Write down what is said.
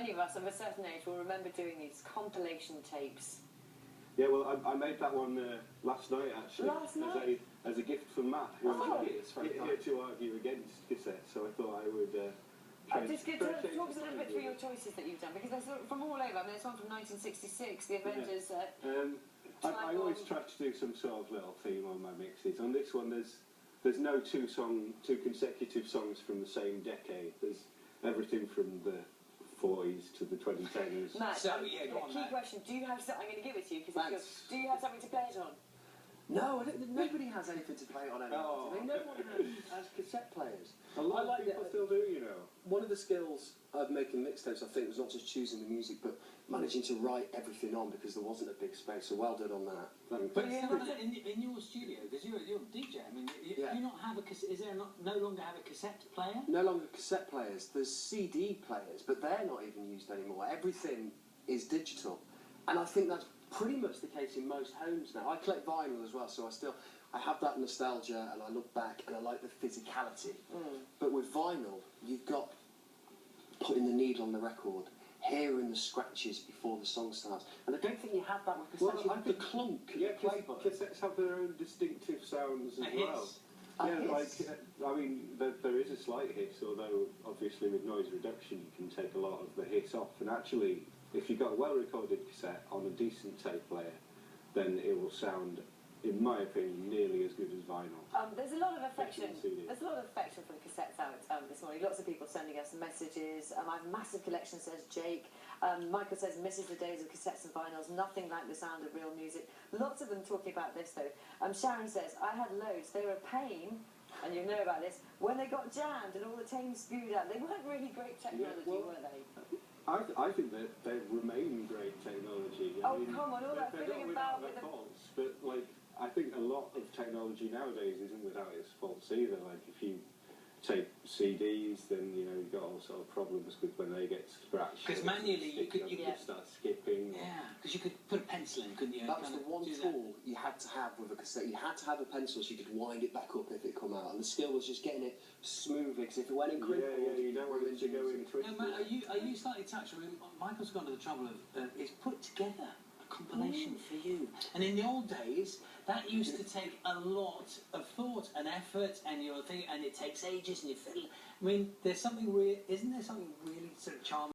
many of us of a certain age will remember doing these compilation tapes. Yeah, well, I made that one last night, actually. Last night? As a gift from Matt, who Oh. is here to argue against cassette, so I thought I would Just talk us a little bit through your choices that you've done, because they're sort of from all over. I mean, there's one from 1966, The Avengers. I always try to do some sort of little theme on my mixes. On this one, there's no two consecutive songs from the same decade. There's everything from the 40s to the 2010s. Matt, so, yeah, go on, key Matt. question, do you have something, I'm going to give it to you, because do you have something to play it on? No, nobody has anything to play it on anymore. Oh. No one has cassette players. A lot of people still do, you know. One of the skills of making mixtapes, I think, was not just choosing the music, but managing to write everything on, because there wasn't a big space, so well done on that. But in your studio, because you're a DJ, I mean, do you not have a cassette, is there no longer have a cassette player? No longer cassette players, there's CD players, but they're not even used anymore. Everything is digital. And I think that's pretty much the case in most homes now. I collect vinyl as well, so I have that nostalgia, and I look back and I like the physicality. But with vinyl, you've got putting the needle on the record, hearing the scratches before the song starts. And I don't think you have that with cassettes. You have the clunk. Yeah, cassettes have their own distinctive sounds as well. Yeah, like, I mean, there is a slight hiss, although obviously with noise reduction you can take a lot of the hiss off. And actually, if you've got a well-recorded cassette on a decent tape player, then it will sound, in my opinion, nearly as good as vinyl. There's a lot of affection. There's a lot of affection for the cassettes out this morning. Lots of people sending us messages. I have a massive collection, says Jake. Michael says, misses the days of cassettes and vinyls. Nothing like the sound of real music. Lots of them talking about this, though. Sharon says, I had loads. They were a pain, and you know about this, when they got jammed and all the tapes spewed out. They weren't really great technology, were they? I think that they remain great technology. I mean, come on, all that fiddling about with the faults, but like, I think a lot of technology nowadays isn't without its faults either. Like, if you take CDs, then you know you've got all sort of problems with when they get scratched. Because manually you could start skipping. Yeah, because you could put a pencil in, couldn't you? That was the one tool you had to have with a cassette. You had to have a pencil so you could wind it back up if it come out, and the skill was just getting it smooth, because if it went in crinkles, you don't want it to go in twisted. No, Matt, are you slightly touched? I mean, Michael's gone to the trouble of he's put together a compilation for you, and in the old days that used to take a lot of thought and effort, and and it takes ages, and you feel. I mean, isn't there something really sort of charming